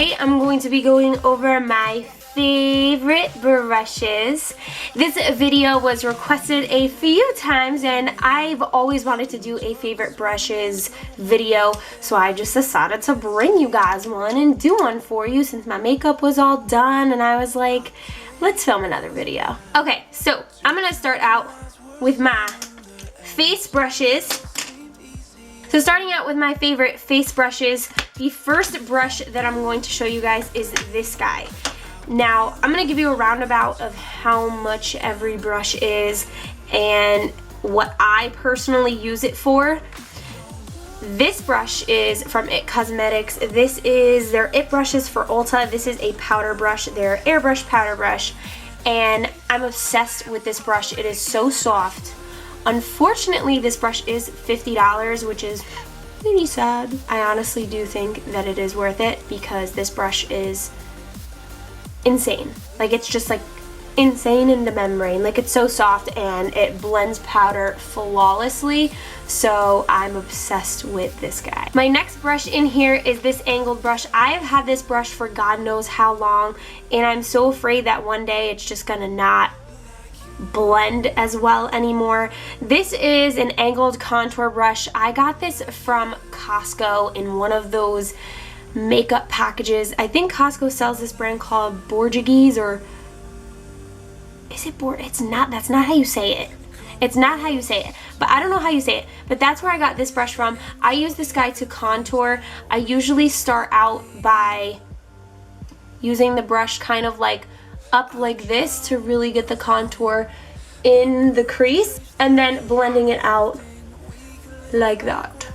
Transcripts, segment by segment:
today I'm going to be going over my favorite brushes. This video was requested a few times and I've always wanted to do a favorite brushes video, so I just decided to bring you guys one and do one for you since my makeup was all done and I was like, let's film another video. Okay, so I'm gonna start out with my face brushes. So starting out with my favorite face brushes, the first brush that I'm going to show you guys is this guy. Now, I'm going to give you a roundabout of how much every brush is and what I personally use it for. This brush is from It Cosmetics. This is their It brushes for Ulta. This is a powder brush, their Airbrush powder brush, and I'm obsessed with this brush. It is so soft. Unfortunately, this brush is $50, which is pretty sad. I honestly do think that it is worth it because this brush is insane. Like, it's just like insane in the membrane. Like, it's so soft and it blends powder flawlessly, so I'm obsessed with this guy. My next brush in here is this angled brush. I have had this brush for God knows how long, and I'm so afraid that one day it's just gonna not blend as well anymore. This is an angled contour brush. I got this from Costco in one of those makeup packages. I think Costco sells this brand called Borgigis, or is it it's not, that's not how you say it. It's not how you say it, but I don't know how you say it, but that's where I got this brush from. I use this guy to contour. I usually start out by using the brush kind of like up like this to really get the contour in the crease and then blending it out like that.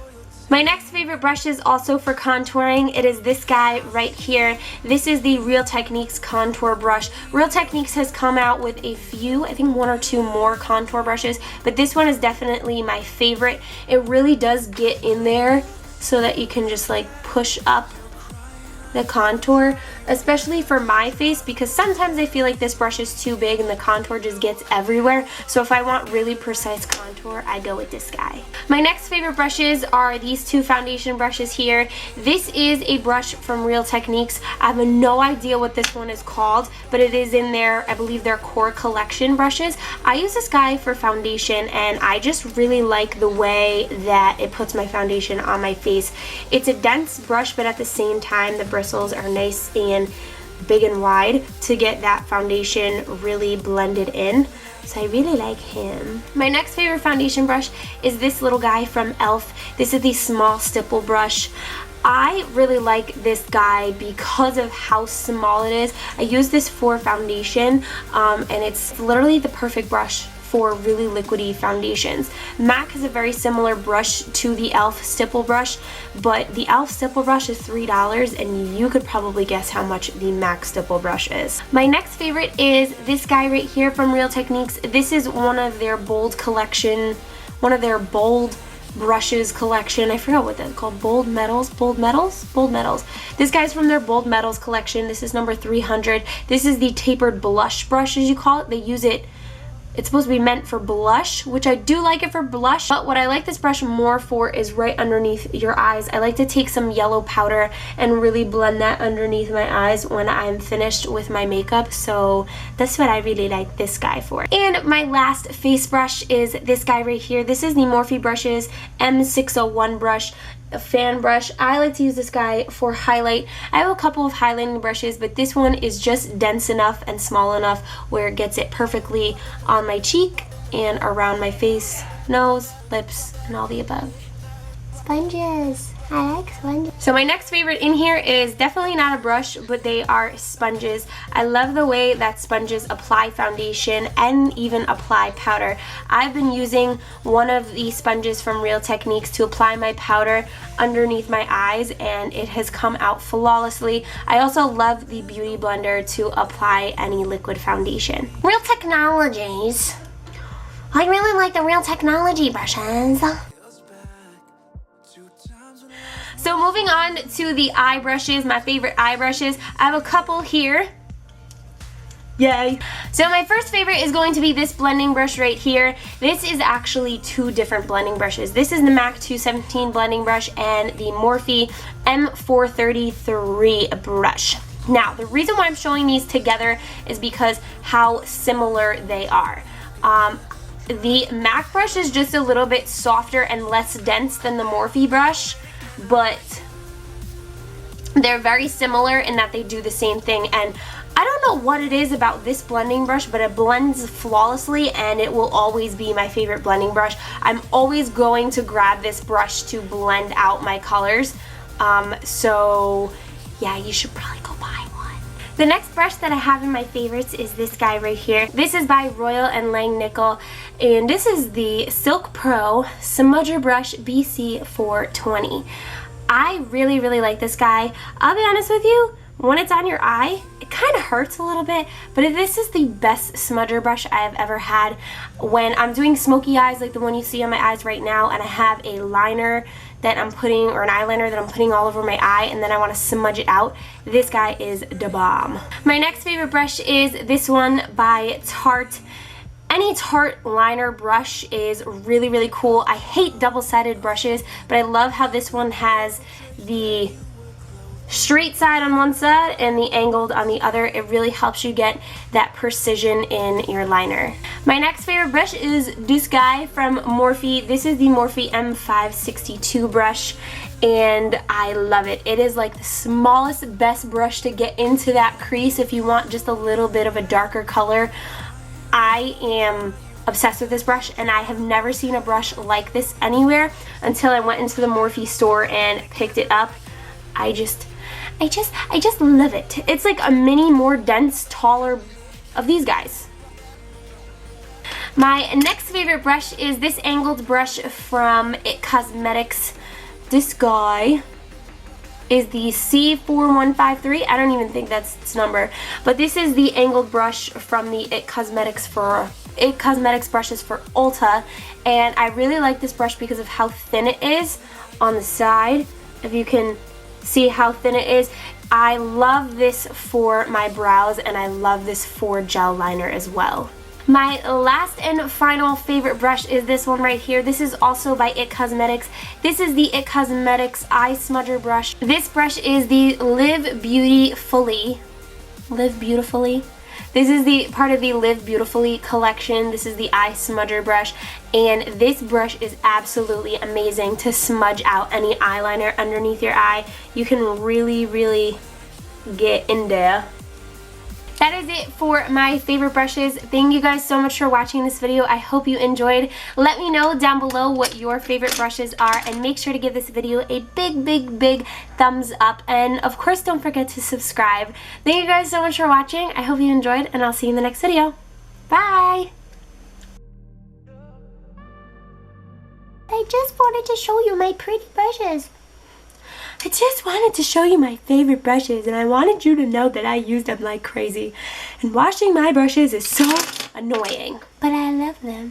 My next favorite brush is also for contouring. It is this guy right here. This is the Real Techniques contour brush. Real Techniques has come out with a few, I think one or two more contour brushes, but this one is definitely my favorite. It really does get in there so that you can just like push up the contour, especially for my face, because sometimes I feel like this brush is too big and the contour just gets everywhere. So if I want really precise contour, I go with this guy. My next favorite brushes are these two foundation brushes here. This is a brush from Real Techniques. I have no idea what this one is called, but it is in their, I believe, their core collection brushes. I use this guy for foundation and I just really like the way that it puts my foundation on my face. It's a dense brush, but at the same time the bristles are nice and big and wide to get that foundation really blended in. So I really like him. My next favorite foundation brush is this little guy from e.l.f. This is the small stipple brush. I really like this guy because of how small it is. I use this for foundation and it's literally the perfect brush for really liquidy foundations. MAC has a very similar brush to the e.l.f. stipple brush, but the e.l.f. stipple brush is $3 and you could probably guess how much the MAC stipple brush is. My next favorite is this guy right here from Real Techniques. This is one of their bold collection, one of their bold brushes collection. I forgot what that's called. Bold metals. This guy's from their bold metals collection. This is number 300. This is the tapered blush brush, as you call it. They use it, it's supposed to be meant for blush, which I do like it for blush, but what I like this brush more for is right underneath your eyes. I like to take some yellow powder and really blend that underneath my eyes when I'm finished with my makeup, so that's what I really like this guy for. And my last face brush is this guy right here. This is the Morphe Brushes M601 brush, a fan brush. I like to use this guy for highlight. I have a couple of highlighting brushes, but this one is just dense enough and small enough where it gets it perfectly on my cheek and around my face, nose, lips, and all the above. Sponges. I like sponges. So my next favorite in here is definitely not a brush, but they are sponges. I love the way that sponges apply foundation and even apply powder. I've been using one of the sponges from Real Techniques to apply my powder underneath my eyes and it has come out flawlessly. I also love the Beauty Blender to apply any liquid foundation. Real Technologies. I really like the Real Technology brushes. So moving on to the eye brushes, my favorite eye brushes. I have a couple here. Yay! So my first favorite is going to be this blending brush right here. This is actually two different blending brushes. This is the MAC 217 blending brush and the Morphe M433 brush. Now, the reason why I'm showing these together is because how similar they are. The MAC brush is just a little bit softer and less dense than the Morphe brush, but they're very similar in that they do the same thing, and I don't know what it is about this blending brush, but it blends flawlessly and it will always be my favorite blending brush. I'm always going to grab this brush to blend out my colors. So yeah, you should probably go buy one. The next brush that I have in my favorites is this guy right here. This is by Royal and Langnickel, and this is the Silk Pro Smudger Brush BC420. I really, really like this guy. I'll be honest with you, when it's on your eye, it kind of hurts a little bit, but this is the best smudger brush I have ever had. When I'm doing smoky eyes like the one you see on my eyes right now, and I have a liner that I'm putting, or an eyeliner that I'm putting all over my eye, and then I want to smudge it out, this guy is the bomb. My next favorite brush is this one by Tarte. Any Tarte liner brush is really, really cool. I hate double-sided brushes, but I love how this one has the straight side on one side and the angled on the other. It really helps you get that precision in your liner. My next favorite brush is this guy from Morphe. This is the Morphe M562 brush, and I love it. It is like the smallest, best brush to get into that crease if you want just a little bit of a darker color. I am obsessed with this brush, and I have never seen a brush like this anywhere until I went into the Morphe store and picked it up. I just love it. It's like a mini, more dense, taller of these guys. My next favorite brush is this angled brush from IT Cosmetics. This guy is the C4153. I don't even think that's its number, but this is the angled brush from the IT Cosmetics brushes for Ulta, and I really like this brush because of how thin it is on the side. If you can see how thin it is. I love this for my brows, and I love this for gel liner as well. My last and final favorite brush is this one right here. This is also by IT Cosmetics. This is the IT Cosmetics Eye Smudger Brush. This brush is the Live Beautifully. This is the part of the Live Beautifully collection. This is the Eye Smudger Brush, and this brush is absolutely amazing to smudge out any eyeliner underneath your eye. You can really, really get in there. That is it for my favorite brushes. Thank you guys so much for watching this video. I hope you enjoyed. Let me know down below what your favorite brushes are, and make sure to give this video a big, big, big thumbs up. And of course, don't forget to subscribe. Thank you guys so much for watching. I hope you enjoyed, and I'll see you in the next video. Bye! I just wanted to show you my pretty brushes. I just wanted to show you my favorite brushes, and I wanted you to know that I use them like crazy. And washing my brushes is so annoying, but I love them.